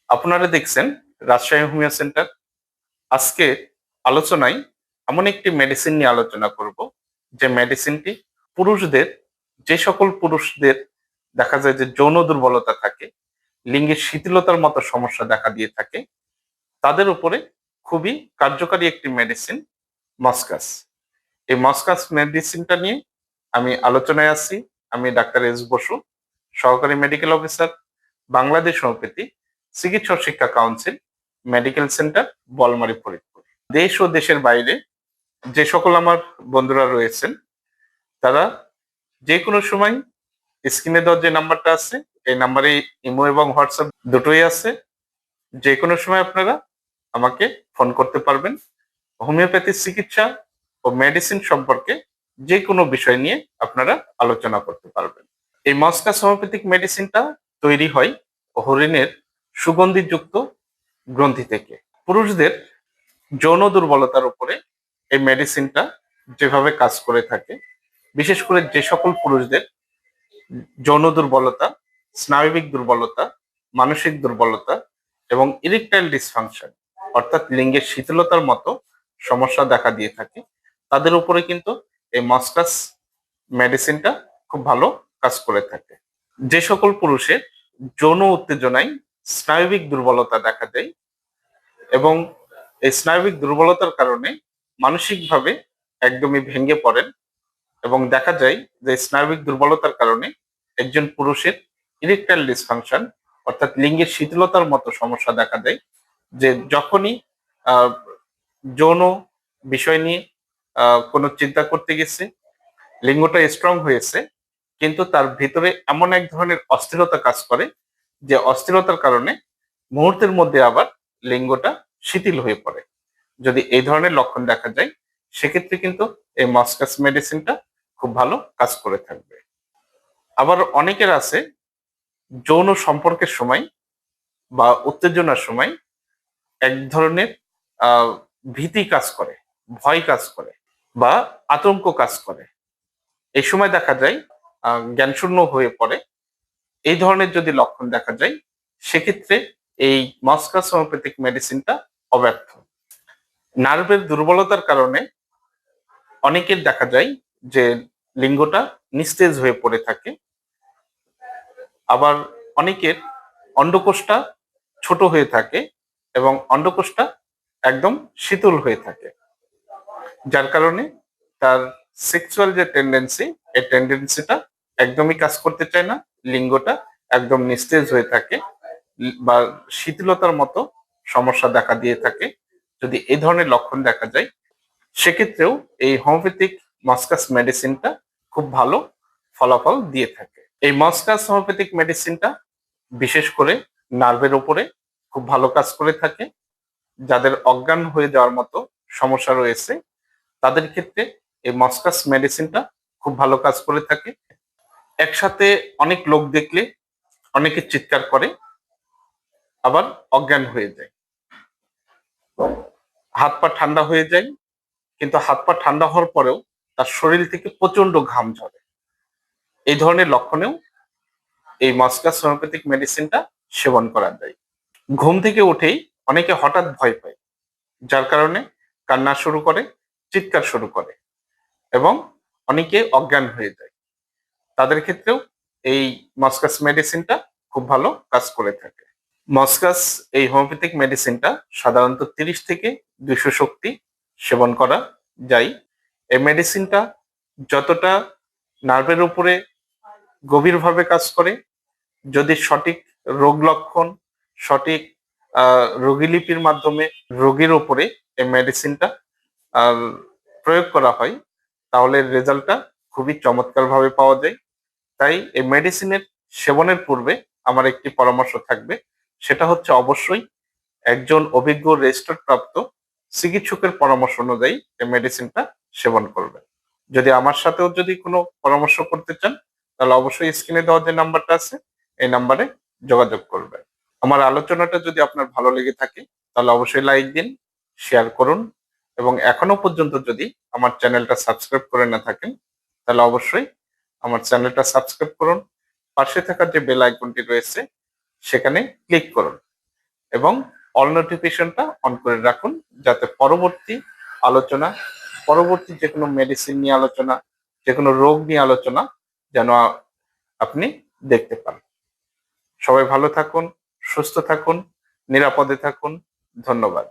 আপনারা দেখছেন Rajshahi homeo centre. আজকে আলোচনায় এমন একটি মেডিসিন নিয়ে আলোচনা করব, যে মেডিসিনটি পুরুষদের, যে সকল পুরুষদের দেখা যায় যে যৌন দুর্বলতা থাকে, লিঙ্গের শিথিলতার মতো সমস্যা দেখা দিয়ে থাকে, তাদের উপরে খুবই কার্যকারী একটি মেডিসিন মসকাস। এই মসকাস মেডিসিনটা নিয়ে আমি আলোচনায় আছি। আমি ডাক্তার এস বসু, সহকারী মেডিকেল অফিসার, বাংলাদেশ হোমিওপ্যাথি চিকিৎসা শিক্ষা council, medical centre, Boalmari, Faridpur. দেশ ও দেশের বাইরে যে সকল আমার বন্ধুরা রয়েছেন, তারা যে কোনো সময় স্ক্রিনে দেওয়া যে নাম্বারটা আছে, এই নাম্বারে ইমো এবং হোয়াটসঅ্যাপ দুটোই আছে। যে কোনো সময় আপনারা আমাকে ফোন করতে পারবেন। হোমিওপ্যাথি চিকিৎসা ও মেডিসিন সম্পর্কে যে কোনো বিষয় নিয়ে আপনারা আলোচনা করতে পারবেন। এই মসকাস হোমিওপ্যাথিক মেডিসিনটা তৈরি হয় হরিণের সুগন্ধিযুক্ত গ্রন্থি থেকে। পুরুষদের যৌন দুর্বলতার উপরে এই মেডিসিনটা যেভাবে কাজ করে থাকে, বিশেষ করে যে সকল পুরুষদের যৌন দুর্বলতা, স্নায়বিক দুর্বলতা, মানসিক দুর্বলতা এবং ইরেকটাইল ডিসফাংশন অর্থাৎ লিঙ্গের শিথিলতার মতো সমস্যা দেখা দিয়ে থাকে, তাদের উপরে কিন্তু এই মসকাস মেডিসিনটা খুব ভালো কাজ করে থাকে। যে সকল পুরুষের যৌন উত্তেজনায় স্নায়বিক দুর্বলতা দেখা দেয় এবং এই স্নায়বিক দুর্বলতার কারণে মানসিকভাবে একদমই ভেঙে পড়েন, এবং দেখা যায় যে স্নায়বিক দুর্বলতার কারণে একজন পুরুষের ইরেকটাইল ডিসফাংশন অর্থাৎ লিঙ্গের শিথিলতার মতো সমস্যা দেখা দেয়, যে যখনই আহ, যৌন বিষয় নিয়ে কোনো চিন্তা করতে গেছে, লিঙ্গটা স্ট্রং হয়েছে, কিন্তু তার ভিতরে এমন এক ধরনের অস্থিরতা কাজ করে, যে অস্থিরতার কারণে মুহূর্তের মধ্যে আবার লিঙ্গটা শিথিল হয়ে পড়ে। যদি এই ধরনের লক্ষণ দেখা যায়, সেক্ষেত্রে কিন্তু এই মসকাস মেডিসিনটা খুব ভালো কাজ করে থাকবে। আবার অনেকের আছে যৌন সম্পর্কের সময় বা উত্তেজনার সময় এক ধরনের আহ ভীতি কাজ করে, ভয় কাজ করে বা আতঙ্ক কাজ করে। এই সময় দেখা যায় জ্ঞানশূন্য হয়ে পড়ে। এই ধরনের যদি লক্ষণ দেখা যায়, সেক্ষেত্রে এই মসকাস হোমিওপ্যাথিক মেডিসিনটা অব্যর্থ। নার্ভের দুর্বলতার কারণে অনেকের দেখা যায় যে লিঙ্গটা নিস্তেজ হয়ে পড়ে থাকে। আবার অনেকের অন্ডকোষটা ছোট হয়ে থাকে এবং অন্ডকোষটা একদম শীতল হয়ে থাকে, যার কারণে তার সেক্সুয়াল যে টেন্ডেন্সি, এই টেন্ডেন্সিটা একদমই কাজ করতে চায় না, লিঙ্গটা একদম নিস্তেজ হয়ে থাকে বা শিথিলতার মতো সমস্যা দেখা দিয়ে থাকে। যদি এই ধরনের লক্ষণ দেখা যায়, সেক্ষেত্রেও এই হোমিওপ্যাথিক মসকাস মেডিসিনটা খুব ভালো ফলাফল দিয়ে থাকে। এই মসকাস হোমিওপ্যাথিক মেডিসিনটা বিশেষ করে নার্ভের উপরে খুব ভালো কাজ করে থাকে। যাদের অজ্ঞান হয়ে যাওয়ার মতো সমস্যা রয়েছে, তাদের ক্ষেত্রে এই মসকাস মেডিসিনটা খুব ভালো কাজ করে থাকে। একসাথে অনেক লোক দেখলে অনেকে চিৎকার করে, আবার অজ্ঞান হয়ে যায়, হাত পা ঠান্ডা হয়ে যায়, কিন্তু হাত পা ঠান্ডা হওয়ার পরেও তার শরীর থেকে প্রচন্ড ঘাম ঝরে। এই ধরনের লক্ষণেও এই মসকাস হোমিওপ্যাথিক মেডিসিনটা সেবন করা যায়। ঘুম থেকে উঠেই অনেকে হঠাৎ ভয় পায়, যার কারণে কান্না শুরু করে, চিৎকার শুরু করে এবং অনেকে অজ্ঞান হয়ে যায়। তাদের ক্ষেত্রেও এই মসকাস মেডিসিনটা খুব ভালো কাজ করে থাকে। মসকাস এই হোমিওপ্যাথিক মেডিসিনটা সাধারণত 30 থেকে 200 শক্তি সেবন করা যায়। এই মেডিসিনটা যতটা নার্ভের উপরে গভীরভাবে কাজ করে, যদি সঠিক রোগ লক্ষণ, সঠিক রোগীলিপির মাধ্যমে রোগীর উপরে এই মেডিসিনটা প্রয়োগ করা হয়, তাহলে রেজাল্টটা খুবই চমৎকার ভাবে পাওয়া যায়। তাই এই মেডিসিনের সেবনের পূর্বে আমার একটি পরামর্শ থাকবে, সেটা হচ্ছে অবশ্যই একজন অভিজ্ঞ রেজিস্টার্ড প্রাপ্ত চিকিৎসকের পরামর্শ অনুযায়ী এই মেডিসিনটা সেবন করবেন। যদি আমার সাথেও যদি কোনো পরামর্শ করতে চান, তাহলে অবশ্যই স্ক্রিনে দেওয়া যে নাম্বারটা আছে, এই নাম্বারে যোগাযোগ করবেন। আমার আলোচনাটা যদি আপনার ভালো লেগে থাকে, তাহলে অবশ্যই লাইক দিন, শেয়ার করুন, এবং এখনো পর্যন্ত যদি আমার চ্যানেলটা সাবস্ক্রাইব করে না থাকেন, তাহলে অবশ্যই আমার চ্যানেলটা সাবস্ক্রাইব করুন। পাশে থাকা যে বেল আইকনটি রয়েছে, সেখানে ক্লিক করুন, এবং অল নোটিফিকেশনটা অন করে রাখুন, যাতে পরবর্তী আলোচনা, পরবর্তী যে কোনো মেডিসিন নিয়ে আলোচনা, যে কোনো রোগ নিয়ে আলোচনা যেন আপনি দেখতে পান। সবাই ভালো থাকুন, সুস্থ থাকুন, নিরাপদে থাকুন। ধন্যবাদ।